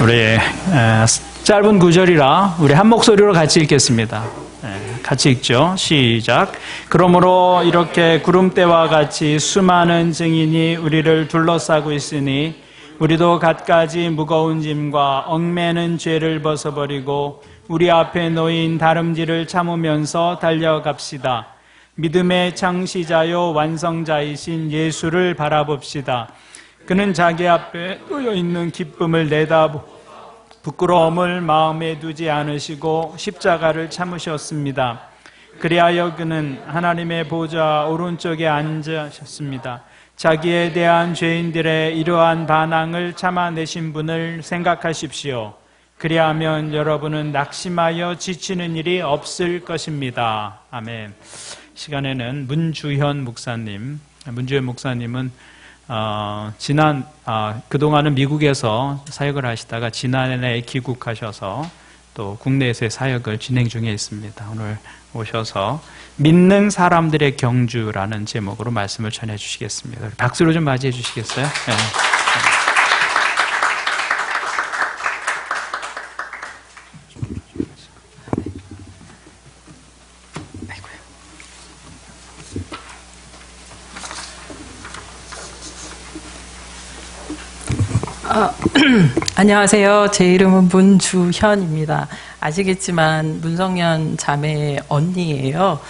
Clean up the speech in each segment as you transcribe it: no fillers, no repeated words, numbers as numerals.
우리 짧은 구절이라 우리 한 목소리로 같이 읽겠습니다. 같이 읽죠. 시작. 그러므로 이렇게 구름대와 같이 수많은 증인이 우리를 둘러싸고 있으니 우리도 갖가지 무거운 짐과 얽매는 죄를 벗어버리고 우리 앞에 놓인 다름질을 참으면서 달려갑시다. 믿음의 창시자요 완성자이신 예수를 바라봅시다. 그는 자기 앞에 놓여 있는 기쁨을 내다보고 부끄러움을 마음에 두지 않으시고 십자가를 참으셨습니다. 그리하여 그는 하나님의 보좌 오른쪽에 앉으셨습니다. 자기에 대한 죄인들의 이러한 반항을 참아내신 분을 생각하십시오. 그리하면 여러분은 낙심하여 지치는 일이 없을 것입니다. 아멘. 시간에는 문주현 목사님은 그동안은 미국에서 사역을 하시다가 지난해 귀국하셔서 또 국내에서의 사역을 진행 중에 있습니다. 오늘 오셔서 믿는 사람들의 경주라는 제목으로 말씀을 전해 주시겠습니다. 박수로 좀 맞이해 주시겠어요? 네. 안녕하세요. 제 이름은 문주현입니다. 아시겠지만 문성년 자매의 언니예요.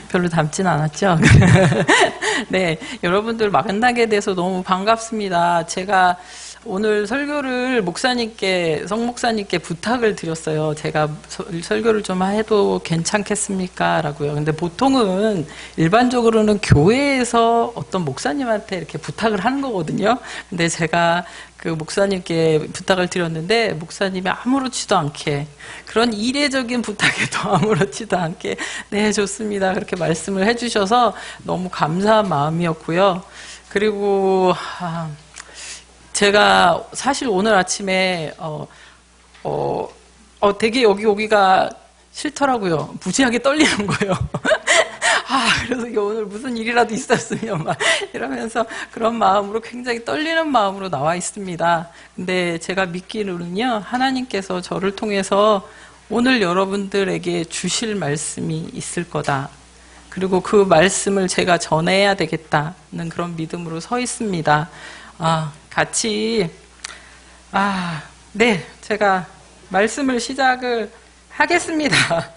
별로 닮진 않았죠? 네, 여러분들 만나게 돼서 너무 반갑습니다. 제가 오늘 설교를 성 목사님께 부탁을 드렸어요. 제가 설교를 좀 해도 괜찮겠습니까? 라고요. 근데 보통은 일반적으로는 교회에서 어떤 목사님한테 이렇게 부탁을 하는 거거든요. 근데 제가 그 목사님께 부탁을 드렸는데 목사님이 아무렇지도 않게 그런 이례적인 부탁에도 아무렇지도 않게 네, 좋습니다. 그렇게 말씀을 해주셔서 너무 감사한 마음이었고요. 그리고 제가 사실 오늘 아침에 되게 여기 오기가 싫더라고요. 무지하게 떨리는 거예요. 그래서 오늘 무슨 일이라도 있었으면 막 이러면서 그런 마음으로 굉장히 떨리는 마음으로 나와 있습니다. 근데 제가 믿기로는요, 하나님께서 저를 통해서 오늘 여러분들에게 주실 말씀이 있을 거다. 그리고 그 말씀을 제가 전해야 되겠다는 그런 믿음으로 서 있습니다. 같이 네, 제가 말씀을 시작을 하겠습니다.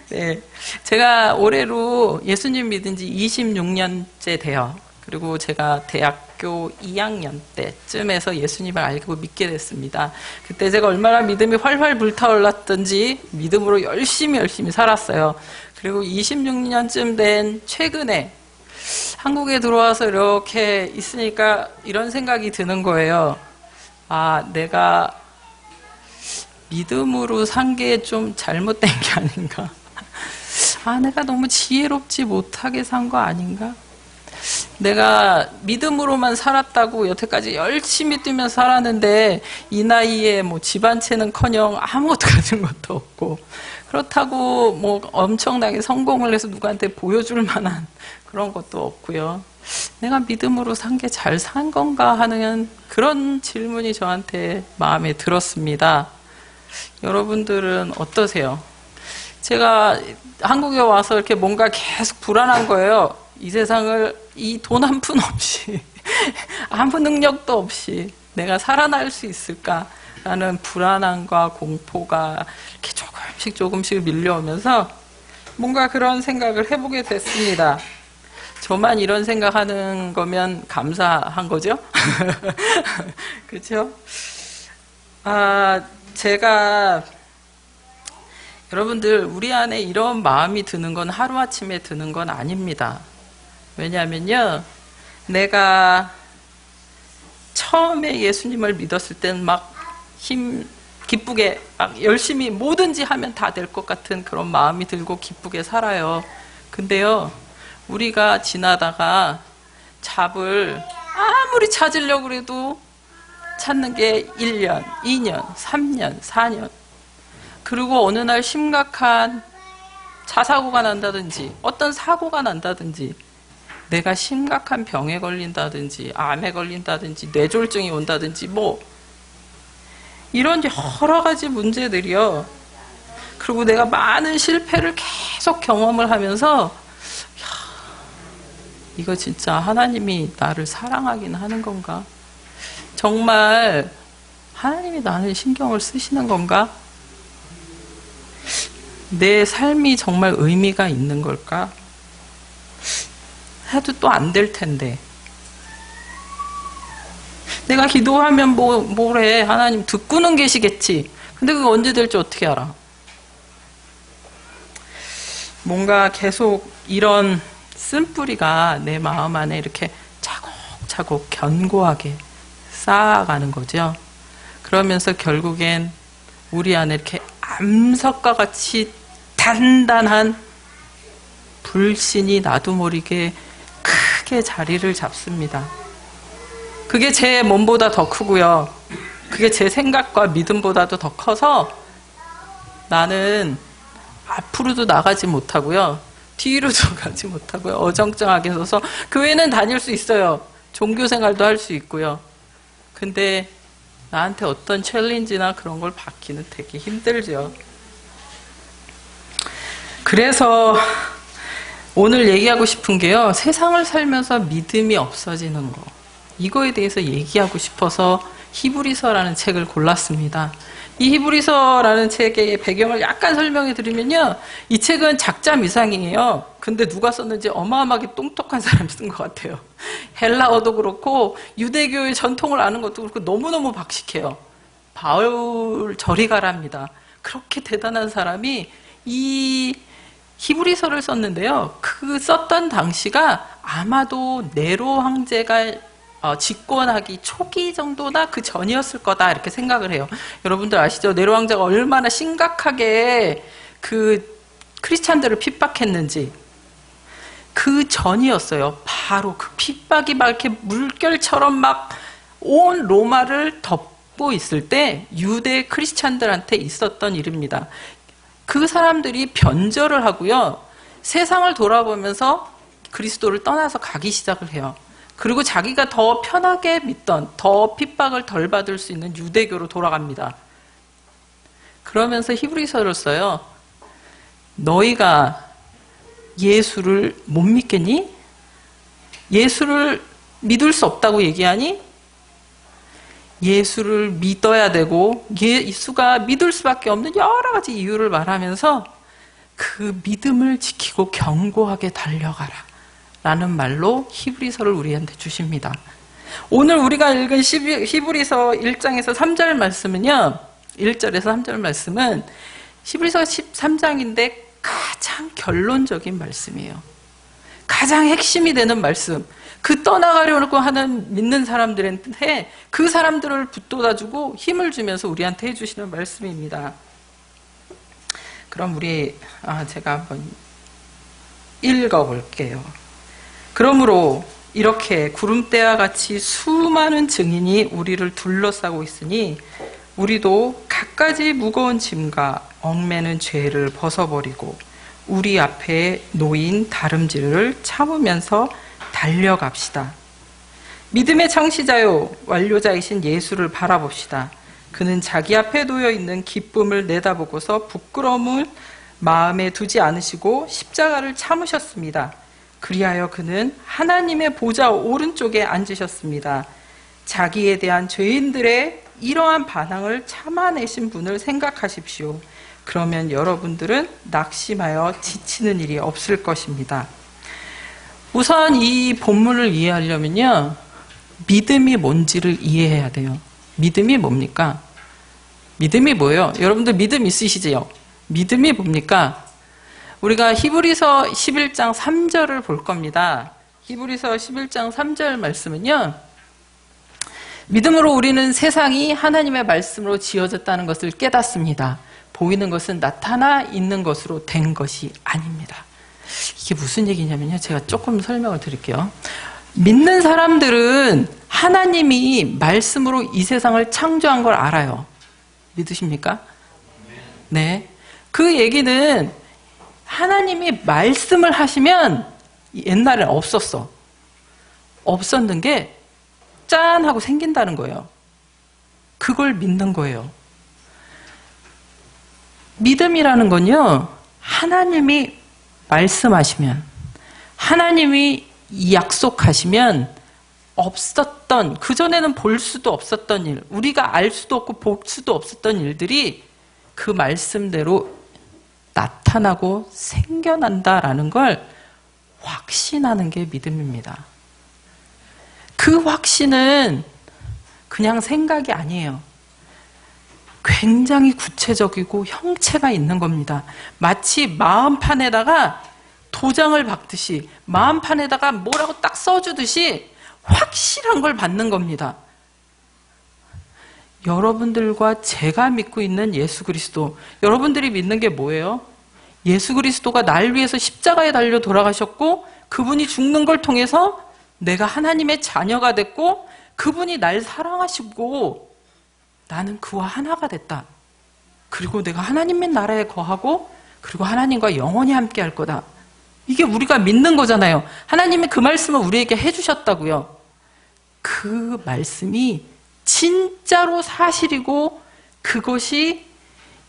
네, 제가 올해로 예수님 믿은 지 26년째 돼요. 그리고 제가 대학교 2학년 때쯤에서 예수님을 알고 믿게 됐습니다. 그때 제가 얼마나 믿음이 활활 불타올랐던지 믿음으로 열심히 살았어요. 그리고 26년쯤 된 최근에 한국에 들어와서 이렇게 있으니까 이런 생각이 드는 거예요. 내가 믿음으로 산 게 좀 잘못된 게 아닌가? 내가 너무 지혜롭지 못하게 산 거 아닌가? 내가 믿음으로만 살았다고 여태까지 열심히 뛰면서 살았는데 이 나이에 뭐 집안채는커녕 아무것도 가진 것도 없고 그렇다고 뭐 엄청나게 성공을 해서 누구한테 보여줄 만한 그런 것도 없고요. 내가 믿음으로 산 게 잘 산 건가 하는 그런 질문이 저한테 마음에 들었습니다. 여러분들은 어떠세요? 제가 한국에 와서 이렇게 뭔가 계속 불안한 거예요. 이 세상을 이 돈 한 푼 없이 아무 능력도 없이 내가 살아날 수 있을까라는 불안함과 공포가 이렇게 조금씩 밀려오면서 뭔가 그런 생각을 해보게 됐습니다. 저만 이런 생각하는 거면 감사한 거죠? 그렇죠? 제가 여러분들 우리 안에 이런 마음이 드는 건 하루아침에 드는 건 아닙니다. 왜냐하면요, 내가 처음에 예수님을 믿었을 땐 막 기쁘게 막 열심히 뭐든지 하면 다 될 것 같은 그런 마음이 들고 기쁘게 살아요. 근데요, 우리가 지나다가 잡을 아무리 찾으려고 해도 찾는 게 1년, 2년, 3년, 4년. 그리고 어느 날 심각한 자사고가 난다든지 어떤 사고가 난다든지 내가 심각한 병에 걸린다든지 암에 걸린다든지 뇌졸중이 온다든지 뭐 이런 여러 가지 문제들이요. 그리고 내가 많은 실패를 계속 경험을 하면서 이거 진짜 하나님이 나를 사랑하긴 하는 건가? 정말 하나님이 나를 신경을 쓰시는 건가? 내 삶이 정말 의미가 있는 걸까? 해도 또 안 될 텐데. 내가 기도하면 뭐래? 하나님 듣고는 계시겠지. 근데 그거 언제 될지 어떻게 알아? 뭔가 계속 이런 쓴뿌리가 내 마음 안에 이렇게 차곡차곡 견고하게 쌓아가는 거죠. 그러면서 결국엔 우리 안에 이렇게 암석과 같이 단단한 불신이 나도 모르게 크게 자리를 잡습니다. 그게 제 몸보다 더 크고요. 그게 제 생각과 믿음보다도 더 커서 나는 앞으로도 나가지 못하고요. 뒤로도 가지 못하고요. 어정쩡하게 서서 교회는 다닐 수 있어요. 종교생활도 할 수 있고요. 근데 나한테 어떤 챌린지나 그런 걸 받기는 되게 힘들죠. 그래서 오늘 얘기하고 싶은 게요. 세상을 살면서 믿음이 없어지는 거. 이거에 대해서 얘기하고 싶어서 히브리서라는 책을 골랐습니다. 이 히브리서라는 책의 배경을 약간 설명해 드리면요. 이 책은 작자 미상이에요. 근데 누가 썼는지 어마어마하게 똑똑한 사람이 쓴 것 같아요. 헬라어도 그렇고 유대교의 전통을 아는 것도 그렇고 너무너무 박식해요. 바울 저리 가랍니다. 그렇게 대단한 사람이 이 히브리서를 썼는데요. 그 썼던 당시가 아마도 네로 황제가 집권하기 초기 정도나 그 전이었을 거다 이렇게 생각을 해요. 여러분들 아시죠? 네로 왕자가 얼마나 심각하게 그 크리스찬들을 핍박했는지. 그 전이었어요. 바로 그 핍박이 막 이렇게 물결처럼 막 온 로마를 덮고 있을 때 유대 크리스찬들한테 있었던 일입니다. 그 사람들이 변절을 하고요. 세상을 돌아보면서 그리스도를 떠나서 가기 시작을 해요. 그리고 자기가 더 편하게 믿던, 더 핍박을 덜 받을 수 있는 유대교로 돌아갑니다. 그러면서 히브리서를 써요. 너희가 예수를 못 믿겠니? 예수를 믿을 수 없다고 얘기하니? 예수를 믿어야 되고 예수가 믿을 수밖에 없는 여러 가지 이유를 말하면서 그 믿음을 지키고 견고하게 달려가라 라는 말로 히브리서를 우리한테 주십니다. 오늘 우리가 읽은 히브리서 1장에서 3절 말씀은요. 1절에서 3절 말씀은 히브리서 13장인데 가장 결론적인 말씀이에요. 가장 핵심이 되는 말씀. 그 떠나가려고 하는 믿는 사람들한테 그 사람들을 붙돋아주고 힘을 주면서 우리한테 해주시는 말씀입니다. 그럼 제가 한번 읽어볼게요. 그러므로 이렇게 구름대와 같이 수많은 증인이 우리를 둘러싸고 있으니 우리도 갖가지 무거운 짐과 얽매는 죄를 벗어버리고 우리 앞에 놓인 다름질을 참으면서 달려갑시다. 믿음의 창시자요 완료자이신 예수를 바라봅시다. 그는 자기 앞에 놓여 있는 기쁨을 내다보고서 부끄러움을 마음에 두지 않으시고 십자가를 참으셨습니다. 그리하여 그는 하나님의 보좌 오른쪽에 앉으셨습니다. 자기에 대한 죄인들의 이러한 반항을 참아내신 분을 생각하십시오. 그러면 여러분들은 낙심하여 지치는 일이 없을 것입니다. 우선 이 본문을 이해하려면요. 믿음이 뭔지를 이해해야 돼요. 믿음이 뭡니까? 믿음이 뭐예요? 여러분들 믿음 있으시지요? 믿음이 뭡니까? 우리가 히브리서 11장 3절을 볼 겁니다. 히브리서 11장 3절 말씀은요. 믿음으로 우리는 세상이 하나님의 말씀으로 지어졌다는 것을 깨닫습니다. 보이는 것은 나타나 있는 것으로 된 것이 아닙니다. 이게 무슨 얘기냐면요. 제가 조금 설명을 드릴게요. 믿는 사람들은 하나님이 말씀으로 이 세상을 창조한 걸 알아요. 믿으십니까? 네. 그 얘기는 하나님이 말씀을 하시면 옛날엔 없었어. 없었는 게 짠 하고 생긴다는 거예요. 그걸 믿는 거예요. 믿음이라는 건요, 하나님이 말씀하시면, 하나님이 약속하시면 없었던, 그전에는 볼 수도 없었던 일, 우리가 알 수도 없고 볼 수도 없었던 일들이 그 말씀대로 나타나고 생겨난다라는 걸 확신하는 게 믿음입니다. 그 확신은 그냥 생각이 아니에요. 굉장히 구체적이고 형체가 있는 겁니다. 마치 마음판에다가 도장을 박듯이, 마음판에다가 뭐라고 딱 써주듯이 확실한 걸 받는 겁니다. 여러분들과 제가 믿고 있는 예수 그리스도, 여러분들이 믿는 게 뭐예요? 예수 그리스도가 날 위해서 십자가에 달려 돌아가셨고, 그분이 죽는 걸 통해서 내가 하나님의 자녀가 됐고, 그분이 날 사랑하시고 나는 그와 하나가 됐다. 그리고 내가 하나님의 나라에 거하고, 그리고 하나님과 영원히 함께 할 거다. 이게 우리가 믿는 거잖아요. 하나님이 그 말씀을 우리에게 해주셨다고요. 그 말씀이 진짜로 사실이고, 그것이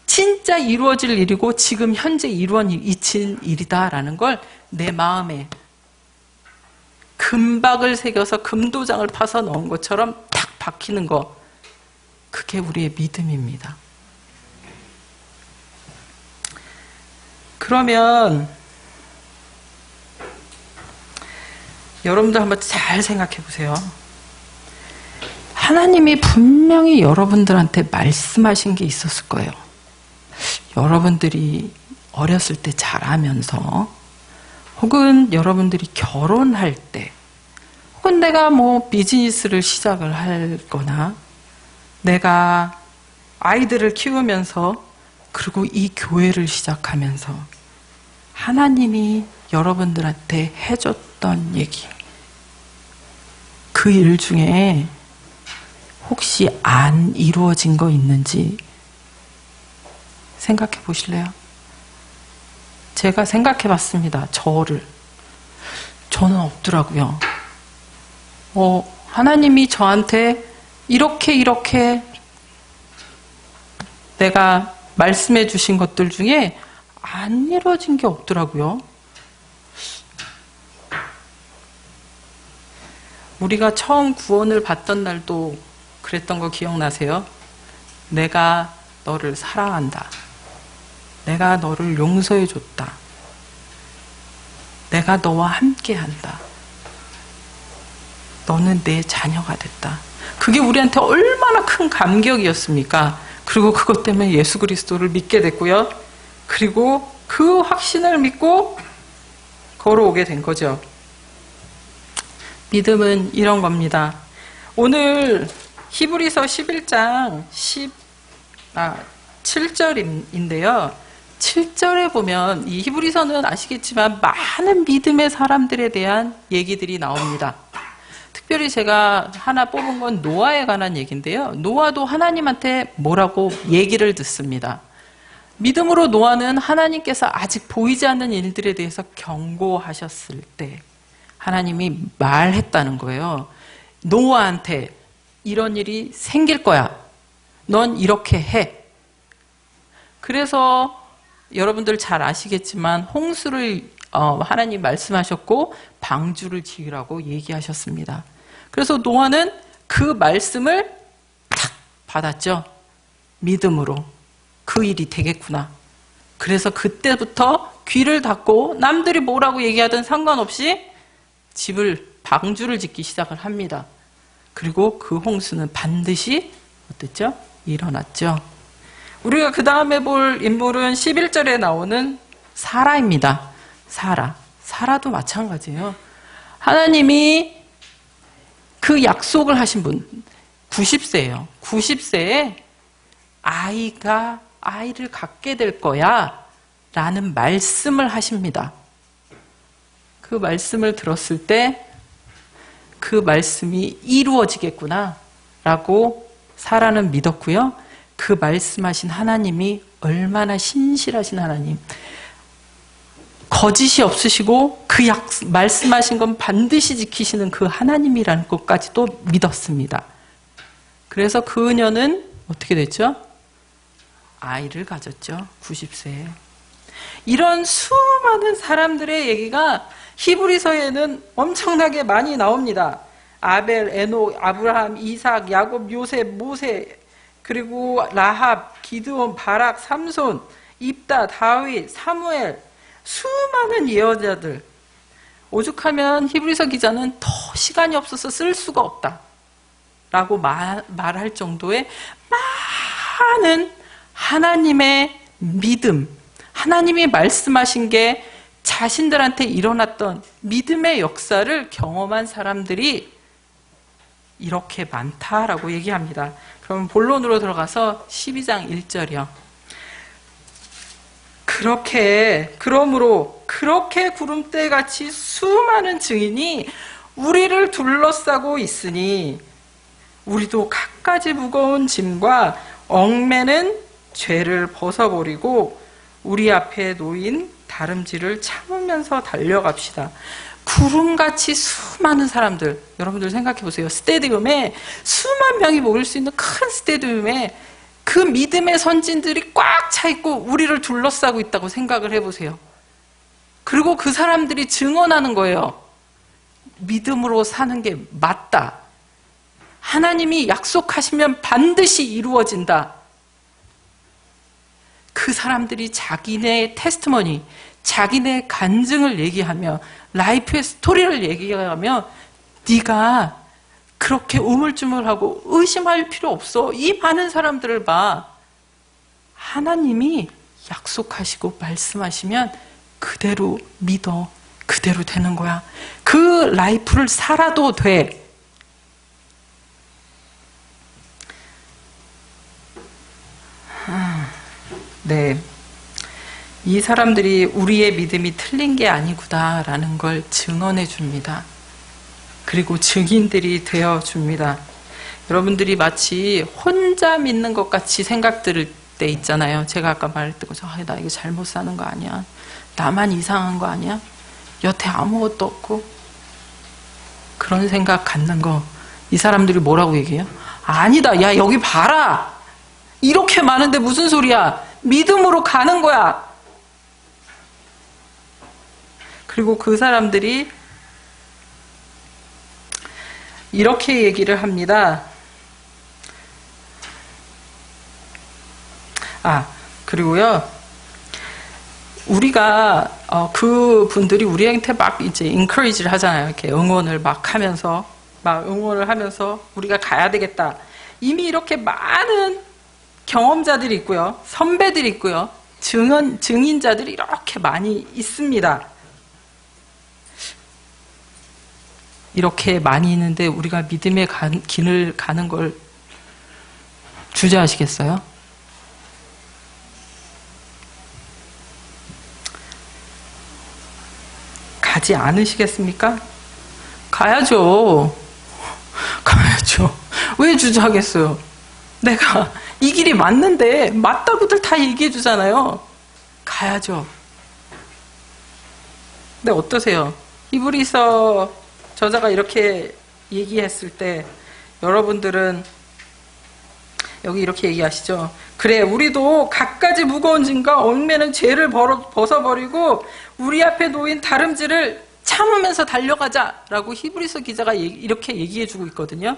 진짜 이루어질 일이고, 지금 현재 이루어진 일이다라는 걸 내 마음에 금박을 새겨서 금도장을 파서 넣은 것처럼 탁 박히는 거, 그게 우리의 믿음입니다. 그러면 여러분들 한번 잘 생각해 보세요. 하나님이 분명히 여러분들한테 말씀하신 게 있었을 거예요. 여러분들이 어렸을 때 자라면서, 혹은 여러분들이 결혼할 때, 혹은 내가 뭐 비즈니스를 시작을 할 거나, 내가 아이들을 키우면서, 그리고 이 교회를 시작하면서 하나님이 여러분들한테 해줬던 얘기, 그 일 중에 혹시 안 이루어진 거 있는지 생각해 보실래요? 제가 생각해 봤습니다. 저는 없더라고요. 하나님이 저한테 이렇게 내가 말씀해 주신 것들 중에 안 이루어진 게 없더라고요. 우리가 처음 구원을 받던 날도 그랬던 거 기억나세요? 내가 너를 사랑한다. 내가 너를 용서해 줬다. 내가 너와 함께 한다. 너는 내 자녀가 됐다. 그게 우리한테 얼마나 큰 감격이었습니까? 그리고 그것 때문에 예수 그리스도를 믿게 됐고요. 그리고 그 확신을 믿고 걸어오게 된 거죠. 믿음은 이런 겁니다. 오늘 히브리서 11장 7절인데요. 7절에 보면, 이 히브리서는 아시겠지만 많은 믿음의 사람들에 대한 얘기들이 나옵니다. 특별히 제가 하나 뽑은 건 노아에 관한 얘기인데요. 노아도 하나님한테 뭐라고 얘기를 듣습니다. 믿음으로 노아는 하나님께서 아직 보이지 않는 일들에 대해서 경고하셨을 때 하나님이 말했다는 거예요. 노아한테 이런 일이 생길 거야. 넌 이렇게 해. 그래서 여러분들 잘 아시겠지만 홍수를 하나님 말씀하셨고 방주를 지으라고 얘기하셨습니다. 그래서 노아는 그 말씀을 탁 받았죠. 믿음으로. 그 일이 되겠구나. 그래서 그때부터 귀를 닫고 남들이 뭐라고 얘기하든 상관없이 방주를 짓기 시작을 합니다. 그리고 그 홍수는 반드시 어땠죠? 일어났죠. 우리가 그 다음에 볼 인물은 11절에 나오는 사라입니다. 사라도 마찬가지예요. 하나님이 그 약속을 하신 분, 90세예요. 90세에 아이를 갖게 될 거야 라는 말씀을 하십니다. 그 말씀을 들었을 때 그 말씀이 이루어지겠구나 라고 사라는 믿었고요. 그 말씀하신 하나님이 얼마나 신실하신 하나님, 거짓이 없으시고 그 말씀하신 건 반드시 지키시는 그 하나님이라는 것까지도 믿었습니다. 그래서 그녀는 어떻게 됐죠? 아이를 가졌죠. 90세에. 이런 수많은 사람들의 얘기가 히브리서에는 엄청나게 많이 나옵니다. 아벨, 에녹, 아브라함, 이삭, 야곱, 요셉, 모세, 그리고 라합, 기드온, 바락, 삼손, 입다, 다윗, 사무엘, 수많은 예언자들. 오죽하면 히브리서 기자는 더 시간이 없어서 쓸 수가 없다 라고 말할 정도의 많은 하나님의 믿음, 하나님이 말씀하신 게 자신들한테 일어났던 믿음의 역사를 경험한 사람들이 이렇게 많다라고 얘기합니다. 그럼 본론으로 들어가서 12장 1절이요. 그러므로 그렇게 구름대같이 수많은 증인이 우리를 둘러싸고 있으니 우리도 갖가지 무거운 짐과 얽매는 죄를 벗어버리고 우리 앞에 놓인 다름질을 참으면서 달려갑시다. 구름같이 수많은 사람들, 여러분들 생각해 보세요. 스테디움에 수만 명이 모일 수 있는 큰 스테디움에 그 믿음의 선진들이 꽉 차 있고 우리를 둘러싸고 있다고 생각을 해보세요. 그리고 그 사람들이 증언하는 거예요. 믿음으로 사는 게 맞다. 하나님이 약속하시면 반드시 이루어진다. 그 사람들이 자기네 테스트머니, 자기네 간증을 얘기하며 라이프의 스토리를 얘기하며 네가 그렇게 우물쭈물하고 의심할 필요 없어. 이 많은 사람들을 봐. 하나님이 약속하시고 말씀하시면 그대로 믿어. 그대로 되는 거야. 그 라이프를 살아도 돼. 네. 이 사람들이 우리의 믿음이 틀린 게 아니구나라는 걸 증언해 줍니다. 그리고 증인들이 되어 줍니다. 여러분들이 마치 혼자 믿는 것 같이 생각 들을 때 있잖아요. 제가 아까 말했던 거죠. 나 이거 잘못 사는 거 아니야? 나만 이상한 거 아니야? 여태 아무것도 없고? 그런 생각 갖는 거. 이 사람들이 뭐라고 얘기해요? 아니다. 야, 여기 봐라. 이렇게 많은데 무슨 소리야? 믿음으로 가는 거야. 그리고 그 사람들이 이렇게 얘기를 합니다. 그리고요, 우리가, 그 분들이 우리한테 막 이제 encourage를 하잖아요. 이렇게 응원을 막 하면서, 우리가 가야 되겠다. 이미 이렇게 많은 경험자들이 있고요, 선배들이 있고요, 증인자들이 이렇게 많이 있습니다. 이렇게 많이 있는데 우리가 믿음의 길을 가는 걸 주저하시겠어요? 가지 않으시겠습니까? 가야죠. 가야죠. 왜 주저하겠어요? 내가 이 길이 맞는데 맞다고들 다 얘기해 주잖아요. 가야죠. 근데 어떠세요? 히브리서 저자가 이렇게 얘기했을 때 여러분들은 여기 이렇게 얘기하시죠. 그래, 우리도 갖가지 무거운 짐과 얽매는 죄를 벗어버리고 우리 앞에 놓인 다름질을 참으면서 달려가자라고 히브리서 기자가 이렇게 얘기해주고 있거든요.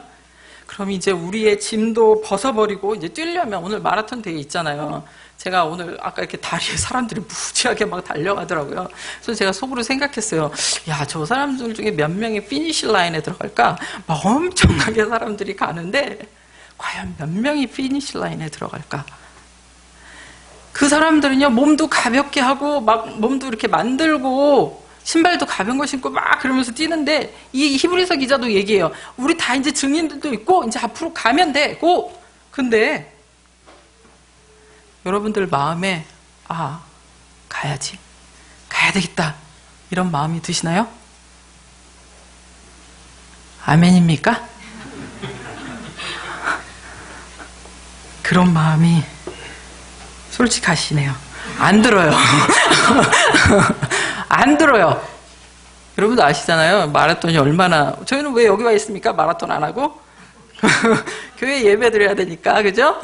그럼 이제 우리의 짐도 벗어버리고 이제 뛰려면 오늘 마라톤 대회 있잖아요. 제가 오늘 아까 이렇게 다리에 사람들이 무지하게 막 달려가더라고요. 그래서 제가 속으로 생각했어요. 야, 저 사람들 중에 몇 명이 피니시 라인에 들어갈까? 막 엄청나게 사람들이 가는데 과연 몇 명이 피니시 라인에 들어갈까? 그 사람들은요, 몸도 가볍게 하고 막 몸도 이렇게 만들고 신발도 가벼운 거 신고 막 그러면서 뛰는데 이 히브리서 기자도 얘기해요. 우리 다 이제 증인들도 있고 이제 앞으로 가면 되고. 근데 여러분들 마음에 가야지, 가야 되겠다 이런 마음이 드시나요? 아멘입니까? 그런 마음이 솔직하시네요. 안 들어요. 안 들어요. 여러분도 아시잖아요. 마라톤이 얼마나, 저희는 왜 여기 와 있습니까? 마라톤 안 하고? 교회 예배 드려야 되니까, 그죠?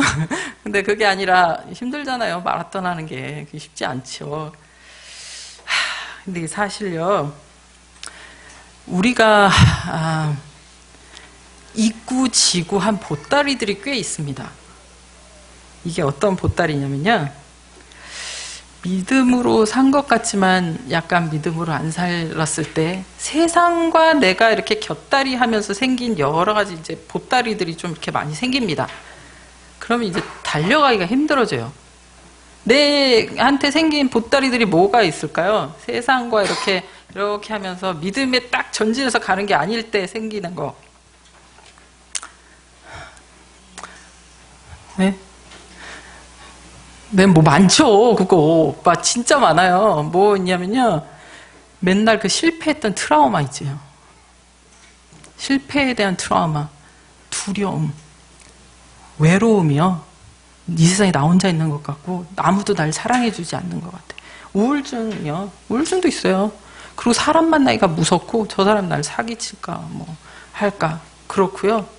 근데 그게 아니라 힘들잖아요. 마라톤 하는 게. 그게 쉽지 않죠. 근데 사실요, 우리가, 잊고 지고 한 보따리들이 꽤 있습니다. 이게 어떤 보따리냐면요, 믿음으로 산 것 같지만 약간 믿음으로 안 살았을 때 세상과 내가 이렇게 곁다리 하면서 생긴 여러 가지 이제 보따리들이 좀 이렇게 많이 생깁니다. 그러면 이제 달려가기가 힘들어져요. 내한테 생긴 보따리들이 뭐가 있을까요? 세상과 이렇게 하면서 믿음에 딱 전진해서 가는 게 아닐 때 생기는 거. 네? 네, 뭐 많죠. 그거 오빠 진짜 많아요. 뭐 있냐면요, 맨날 그 실패했던 트라우마 있죠. 실패에 대한 트라우마, 두려움, 외로움이요. 이 세상에 나 혼자 있는 것 같고 아무도 날 사랑해주지 않는 것 같아. 우울증이요. 우울증도 있어요. 그리고 사람 만나기가 무섭고 저 사람 날 사기칠까 뭐 할까 그렇고요.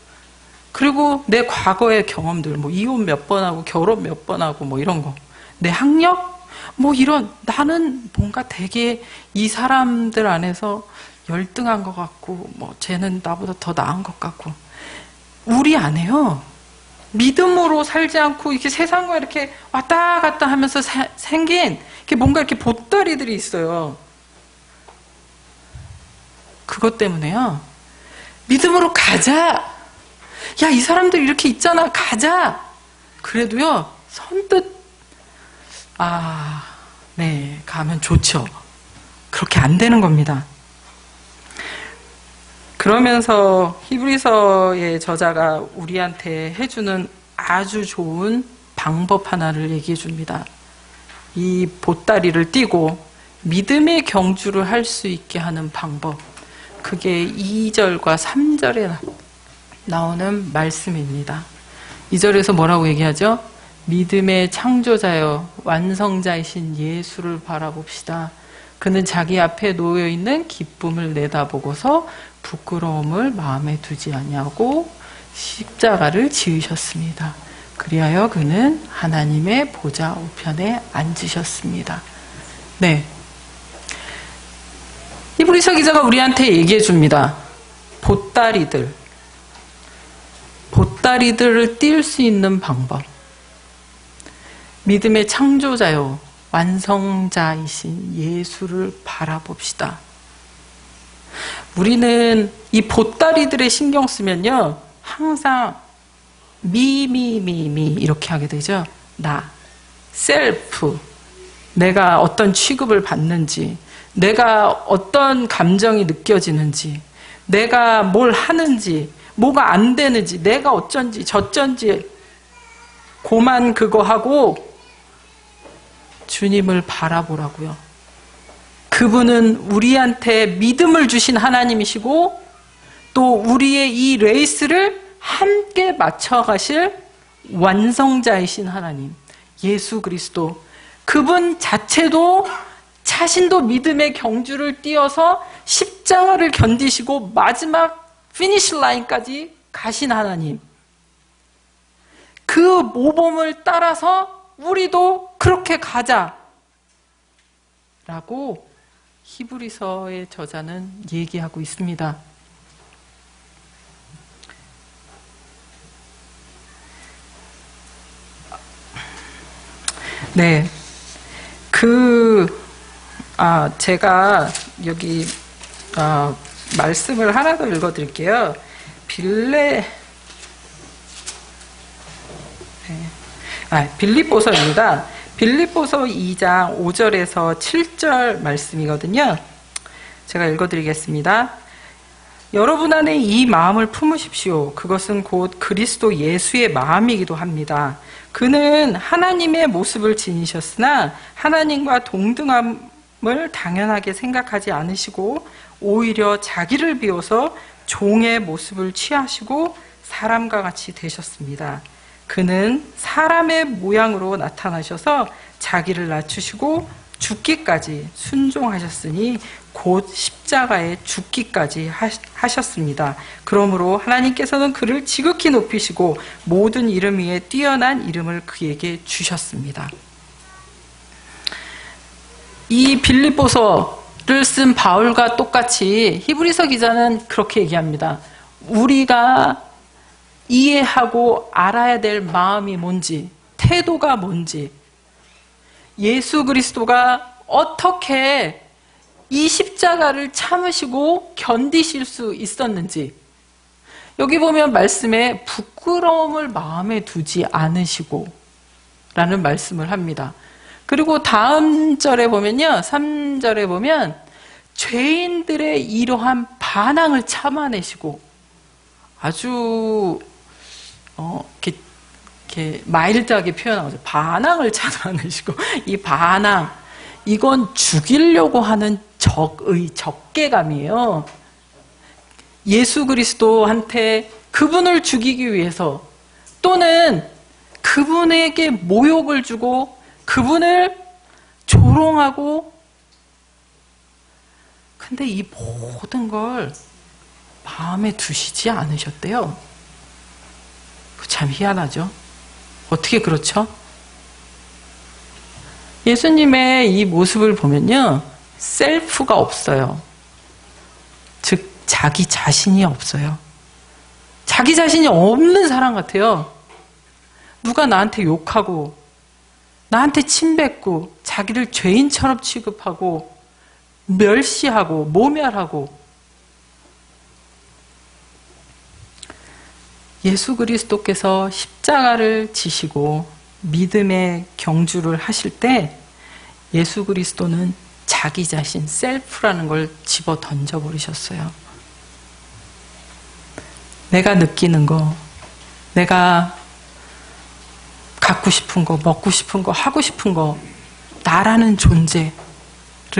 그리고 내 과거의 경험들, 뭐 이혼 몇 번 하고 결혼 몇 번 하고 뭐 이런 거, 내 학력, 뭐 이런, 나는 뭔가 되게 이 사람들 안에서 열등한 것 같고, 뭐 쟤는 나보다 더 나은 것 같고, 우리 안에요, 믿음으로 살지 않고 이렇게 세상과 이렇게 왔다 갔다 하면서 생긴 이렇게 뭔가 이렇게 보따리들이 있어요. 그것 때문에요, 믿음으로 가자. 야, 이 사람들 이렇게 있잖아. 가자. 그래도요, 선뜻, 네, 가면 좋죠. 그렇게 안 되는 겁니다. 그러면서 히브리서의 저자가 우리한테 해주는 아주 좋은 방법 하나를 얘기해 줍니다. 이 보따리를 띄고 믿음의 경주를 할 수 있게 하는 방법. 그게 2절과 3절에 나오는 말씀입니다. 2절에서 뭐라고 얘기하죠? 믿음의 창조자여 완성자이신 예수를 바라봅시다. 그는 자기 앞에 놓여있는 기쁨을 내다보고서 부끄러움을 마음에 두지 아니하고 십자가를 지으셨습니다. 그리하여 그는 하나님의 보좌 우편에 앉으셨습니다. 네, 히브리서 기자가 우리한테 얘기해 줍니다. 보따리들을 띄울 수 있는 방법. 믿음의 창조자요 완성자이신 예수를 바라봅시다. 우리는 이 보따리들에 신경 쓰면요, 항상 미 이렇게 하게 되죠. 나, 셀프, 내가 어떤 취급을 받는지, 내가 어떤 감정이 느껴지는지, 내가 뭘 하는지, 뭐가 안 되는지, 내가 어쩐지 저쩐지, 고만 그거 하고 주님을 바라보라고요. 그분은 우리한테 믿음을 주신 하나님이시고 또 우리의 이 레이스를 함께 맞춰가실 완성자이신 하나님, 예수 그리스도, 그분 자체도 자신도 믿음의 경주를 띄어서 십자가를 견디시고 마지막 피니시 라인까지 가신 하나님, 그 모범을 따라서 우리도 그렇게 가자 라고 히브리서의 저자는 얘기하고 있습니다. 네, 제가 여기 말씀을 하나 더 읽어드릴게요. 빌립보서입니다. 빌립보서 2장 5절에서 7절 말씀이거든요. 제가 읽어드리겠습니다. 여러분 안에 이 마음을 품으십시오. 그것은 곧 그리스도 예수의 마음이기도 합니다. 그는 하나님의 모습을 지니셨으나 하나님과 동등함을 당연하게 생각하지 않으시고 오히려 자기를 비워서 종의 모습을 취하시고 사람과 같이 되셨습니다. 그는 사람의 모양으로 나타나셔서 자기를 낮추시고 죽기까지 순종하셨으니 곧 십자가에 죽기까지 하셨습니다. 그러므로 하나님께서는 그를 지극히 높이시고 모든 이름 위에 뛰어난 이름을 그에게 주셨습니다. 이 빌립보서를 쓴 바울과 똑같이 히브리서 기자는 그렇게 얘기합니다. 우리가 이해하고 알아야 될 마음이 뭔지, 태도가 뭔지, 예수 그리스도가 어떻게 이 십자가를 참으시고 견디실 수 있었는지, 여기 보면 말씀에 부끄러움을 마음에 두지 않으시고 라는 말씀을 합니다. 그리고 다음 절에 보면요, 3절에 보면 죄인들의 이러한 반항을 참아내시고, 아주 이렇게 마일드하게 표현하죠. 반항을 참아내시고, 이 반항, 이건 죽이려고 하는 적의 적개감이에요. 예수 그리스도한테 그분을 죽이기 위해서, 또는 그분에게 모욕을 주고 그분을 조롱하고, 근데 이 모든 걸 마음에 두시지 않으셨대요. 참 희한하죠. 어떻게 그렇죠? 예수님의 이 모습을 보면요, 셀프가 없어요. 즉 자기 자신이 없어요. 자기 자신이 없는 사람 같아요. 누가 나한테 욕하고 나한테 침뱉고 자기를 죄인처럼 취급하고 멸시하고 모멸하고, 예수 그리스도께서 십자가를 지시고 믿음의 경주를 하실 때 예수 그리스도는 자기 자신, 셀프라는 걸 집어 던져버리셨어요. 내가 느끼는 거, 내가 갖고 싶은 거, 먹고 싶은 거, 하고 싶은 거, 나라는 존재를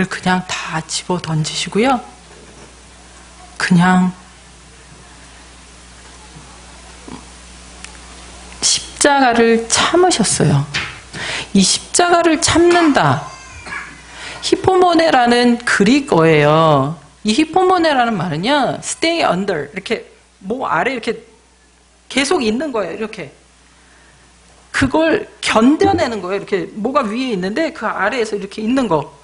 그냥 다 집어 던지시고요. 그냥 십자가를 참으셨어요. 이 십자가를 참는다. 히포모네라는 그리거예요. 이 히포모네라는 말은요, stay under, 이렇게 목 아래 이렇게 계속 있는 거예요. 이렇게. 그걸 견뎌내는 거예요. 이렇게 뭐가 위에 있는데 그 아래에서 이렇게 있는 거.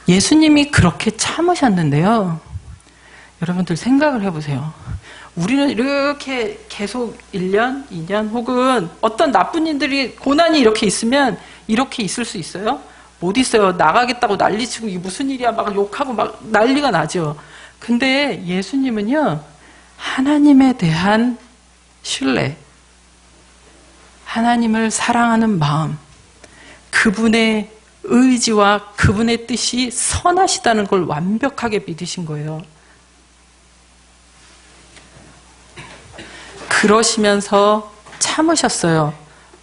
예수님이 그렇게 참으셨는데요. 여러분들 생각을 해보세요. 우리는 이렇게 계속 1년, 2년 혹은 어떤 나쁜 일들이, 고난이 이렇게 있으면 이렇게 있을 수 있어요? 못 있어요. 나가겠다고 난리치고 이게 무슨 일이야 막 욕하고 막 난리가 나죠. 근데 예수님은요, 하나님에 대한 신뢰, 하나님을 사랑하는 마음, 그분의 의지와 그분의 뜻이 선하시다는 걸 완벽하게 믿으신 거예요. 그러시면서 참으셨어요.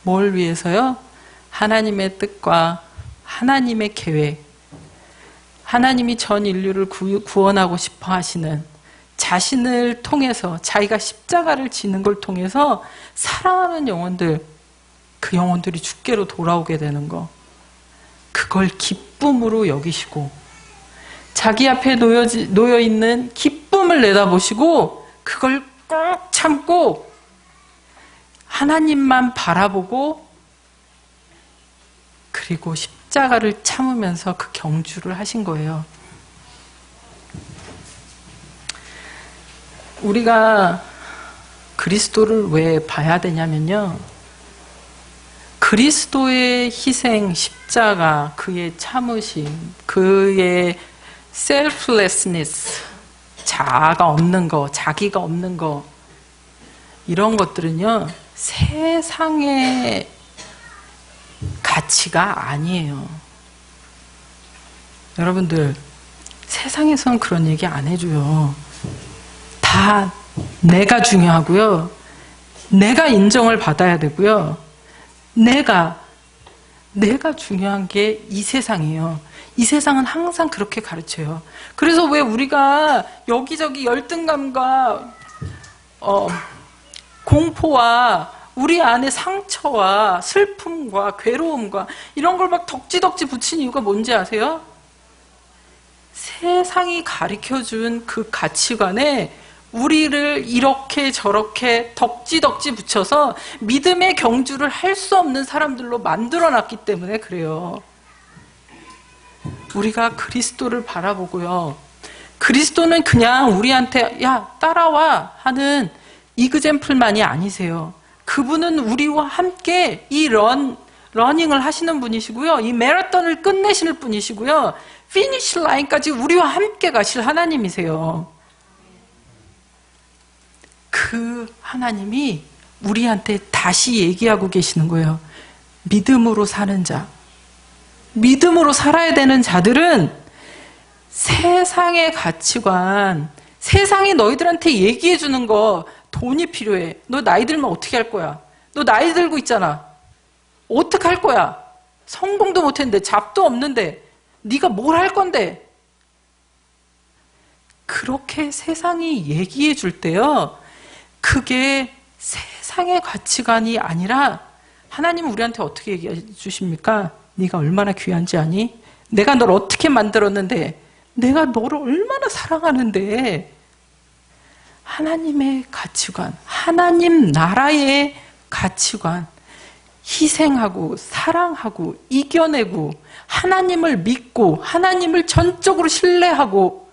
뭘 위해서요? 하나님의 뜻과 하나님의 계획, 하나님이 전 인류를 구원하고 싶어 하시는, 자신을 통해서, 자기가 십자가를 지는 걸 통해서 사랑하는 영혼들, 그 영혼들이 주께로 돌아오게 되는 거, 그걸 기쁨으로 여기시고, 자기 앞에 놓여있는 기쁨을 내다보시고 그걸 꼭 참고 하나님만 바라보고, 그리고 십자가를 참으면서 그 경주를 하신 거예요. 우리가 그리스도를 왜 봐야 되냐면요, 그리스도의 희생, 십자가, 그의 참으심, 그의 selflessness, 자아가 없는 거, 자기가 없는 거, 이런 것들은요, 세상의 가치가 아니에요. 여러분들, 세상에선 그런 얘기 안 해줘요. 다 내가 중요하고요. 내가 인정을 받아야 되고요. 내가 중요한 게 이 세상이에요. 이 세상은 항상 그렇게 가르쳐요. 그래서 왜 우리가 여기저기 열등감과 공포와 우리 안에 상처와 슬픔과 괴로움과 이런 걸 막 덕지덕지 붙인 이유가 뭔지 아세요? 세상이 가르쳐준 그 가치관에 우리를 이렇게 저렇게 덕지덕지 붙여서 믿음의 경주를 할 수 없는 사람들로 만들어놨기 때문에 그래요. 우리가 그리스도를 바라보고요. 그리스도는 그냥 우리한테 야 따라와 하는 이그젬플만이 아니세요. 그분은 우리와 함께 이 러닝을 하시는 분이시고요. 이 마라톤을 끝내실 분이시고요. 피니시 라인까지 우리와 함께 가실 하나님이세요. 그 하나님이 우리한테 다시 얘기하고 계시는 거예요. 믿음으로 사는 자. 믿음으로 살아야 되는 자들은 세상의 가치관, 세상이 너희들한테 얘기해 주는 거 돈이 필요해. 너 나이 들면 어떻게 할 거야? 너 나이 들고 있잖아. 어떻게 할 거야? 성공도 못했는데 잡도 없는데 네가 뭘 할 건데? 그렇게 세상이 얘기해 줄 때요. 그게 세상의 가치관이 아니라 하나님은 우리한테 어떻게 얘기해 주십니까? 네가 얼마나 귀한지 아니? 내가 널 어떻게 만들었는데? 내가 너를 얼마나 사랑하는데? 하나님의 가치관, 하나님 나라의 가치관, 희생하고 사랑하고 이겨내고 하나님을 믿고 하나님을 전적으로 신뢰하고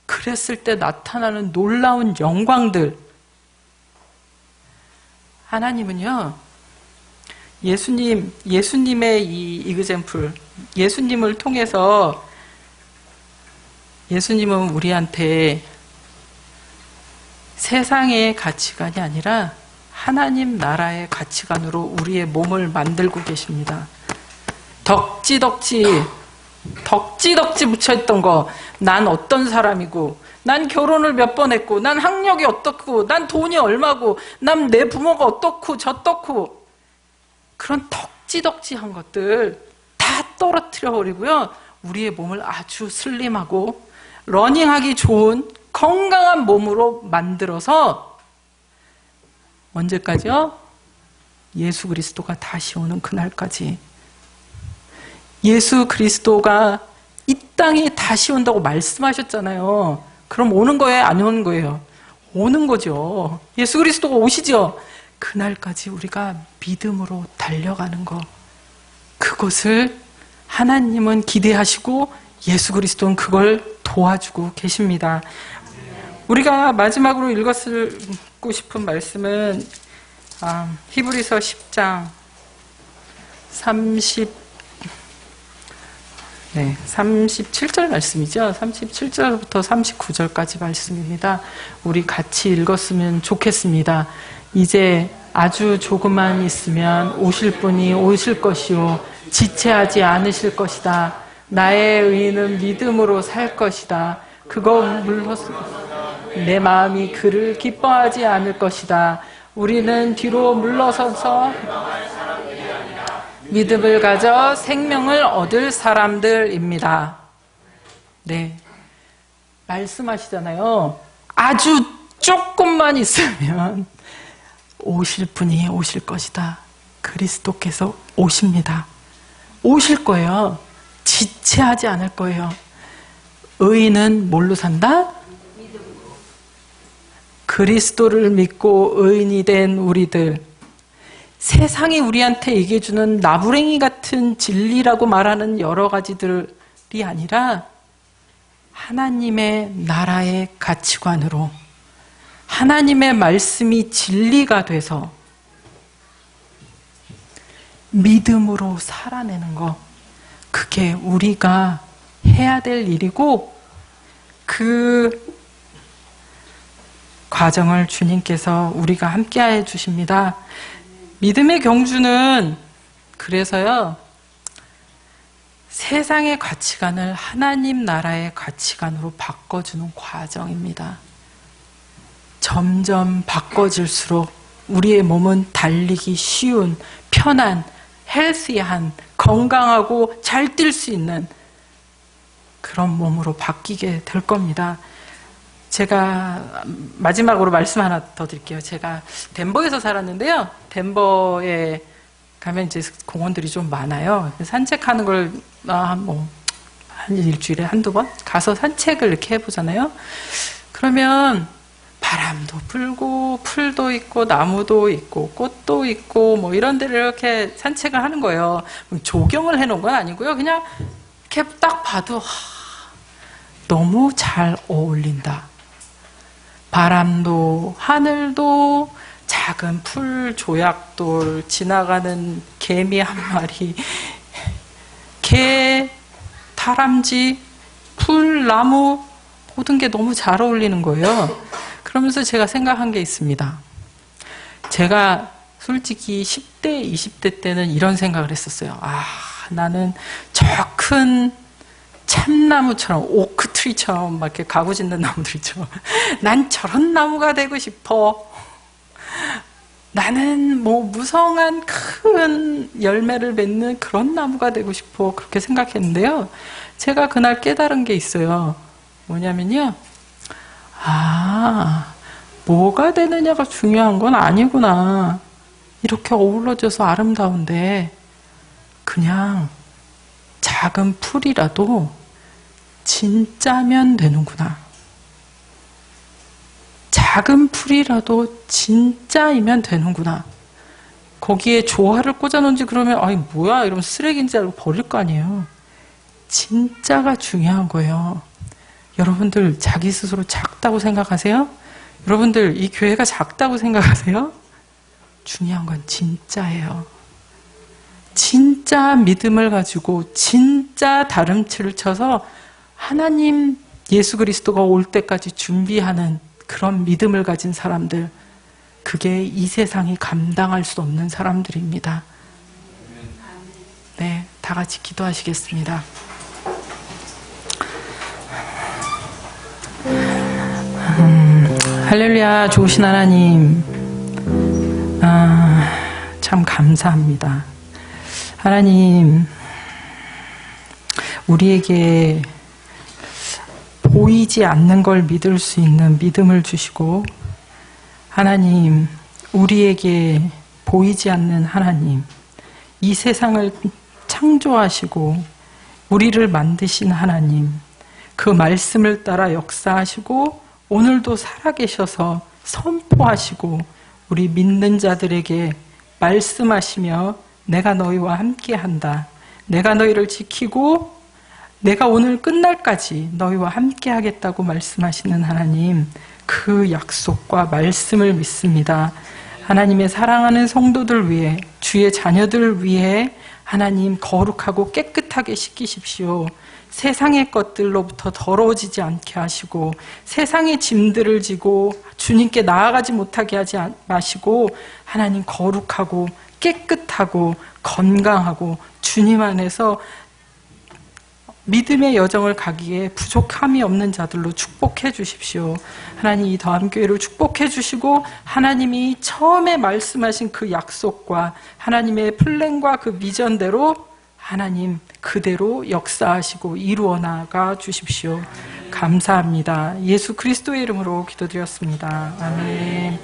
그랬을 때 나타나는 놀라운 영광들. 하나님은요, 예수님의 이 이그젬플, 예수님을 통해서 예수님은 우리한테 세상의 가치관이 아니라 하나님 나라의 가치관으로 우리의 몸을 만들고 계십니다. 덕지덕지 묻혀있던 거, 난 어떤 사람이고, 난 결혼을 몇 번 했고, 난 학력이 어떻고, 난 돈이 얼마고, 난 내 부모가 어떻고 저떻고, 그런 덕지덕지한 것들 다 떨어뜨려 버리고요. 우리의 몸을 아주 슬림하고 러닝하기 좋은 건강한 몸으로 만들어서 언제까지요? 예수 그리스도가 다시 오는 그날까지. 예수 그리스도가 이 땅에 다시 온다고 말씀하셨잖아요. 그럼 오는 거예요? 안 오는 거예요? 오는 거죠. 예수 그리스도가 오시죠. 그날까지 우리가 믿음으로 달려가는 거. 그것을 하나님은 기대하시고 예수 그리스도는 그걸 도와주고 계십니다. 우리가 마지막으로 읽고 싶은 말씀은 히브리서 10장 37절 말씀이죠. 37절부터 39절까지 말씀입니다. 우리 같이 읽었으면 좋겠습니다. 이제 아주 조금만 있으면 오실 분이 오실 것이요 지체하지 않으실 것이다. 나의 의인은 믿음으로 살 것이다. 그거 물러서 내 마음이 그를 기뻐하지 않을 것이다. 우리는 뒤로 물러서서 믿음을 가져 생명을 얻을 사람들입니다. 네, 말씀하시잖아요. 아주 조금만 있으면 오실 분이 오실 것이다. 그리스도께서 오십니다. 오실 거예요. 지체하지 않을 거예요. 의인은 뭘로 산다? 그리스도를 믿고 의인이 된 우리들. 세상이 우리한테 얘기해주는 나부랭이 같은 진리라고 말하는 여러 가지들이 아니라 하나님의 나라의 가치관으로 하나님의 말씀이 진리가 돼서 믿음으로 살아내는 거, 그게 우리가 해야 될 일이고 그 과정을 주님께서 우리가 함께 해 주십니다. 믿음의 경주는 그래서요, 세상의 가치관을 하나님 나라의 가치관으로 바꿔주는 과정입니다. 점점 바꿔질수록 우리의 몸은 달리기 쉬운, 편한, 헬시한, 건강하고 잘 뛸 수 있는 그런 몸으로 바뀌게 될 겁니다. 제가 마지막으로 말씀 하나 더 드릴게요. 제가 덴버에서 살았는데요. 덴버에 가면 이제 공원들이 좀 많아요. 산책하는 걸 한 일주일에 한두 번 가서 산책을 이렇게 해보잖아요. 그러면 바람도 불고 풀도 있고 나무도 있고 꽃도 있고 뭐 이런 데를 이렇게 산책을 하는 거예요. 조경을 해놓은 건 아니고요. 그냥 이렇게 딱 봐도 너무 잘 어울린다. 바람도 하늘도 작은 풀 조약돌 지나가는 개미 한 마리 개 다람쥐 풀 나무 모든 게 너무 잘 어울리는 거예요. 그러면서 제가 생각한 게 있습니다. 제가 솔직히 10대 20대 때는 이런 생각을 했었어요. 나는 저 큰 참나무처럼 오크트리처럼 막 이렇게 가구 짓는 나무들 있죠. 난 저런 나무가 되고 싶어. 나는 뭐 무성한 큰 열매를 맺는 그런 나무가 되고 싶어. 그렇게 생각했는데요. 제가 그날 깨달은 게 있어요. 뭐냐면요. 뭐가 되느냐가 중요한 건 아니구나. 이렇게 어우러져서 아름다운데 그냥 작은 풀이라도 진짜면 되는구나. 작은 풀이라도 진짜이면 되는구나. 거기에 조화를 꽂아놓은지 그러면 뭐야 이러면 쓰레기인 줄 알고 버릴 거 아니에요. 진짜가 중요한 거예요. 여러분들 자기 스스로 작다고 생각하세요? 여러분들 이 교회가 작다고 생각하세요? 중요한 건 진짜예요. 진짜 믿음을 가지고 진짜 다름치를 쳐서 하나님 예수 그리스도가 올 때까지 준비하는 그런 믿음을 가진 사람들, 그게 이 세상이 감당할 수 없는 사람들입니다. 네, 다 같이 기도하시겠습니다. 할렐루야, 좋으신 하나님, 참 감사합니다. 하나님, 우리에게 보이지 않는 걸 믿을 수 있는 믿음을 주시고, 하나님, 우리에게 보이지 않는 하나님, 이 세상을 창조하시고 우리를 만드신 하나님, 그 말씀을 따라 역사하시고 오늘도 살아계셔서 선포하시고 우리 믿는 자들에게 말씀하시며 내가 너희와 함께한다. 내가 너희를 지키고 내가 오늘 끝날까지 너희와 함께하겠다고 말씀하시는 하나님, 그 약속과 말씀을 믿습니다. 하나님의 사랑하는 성도들 위해, 주의 자녀들을 위해 하나님 거룩하고 깨끗하게 씻기십시오. 세상의 것들로부터 더러워지지 않게 하시고 세상의 짐들을 지고 주님께 나아가지 못하게 하지 마시고 하나님 거룩하고 깨끗하고 건강하고 주님 안에서 믿음의 여정을 가기에 부족함이 없는 자들로 축복해 주십시오. 하나님, 이 더함교회를 축복해 주시고 하나님이 처음에 말씀하신 그 약속과 하나님의 플랜과 그 비전대로 하나님 그대로 역사하시고 이루어 나가 주십시오. 감사합니다. 예수 그리스도의 이름으로 기도드렸습니다. 아멘.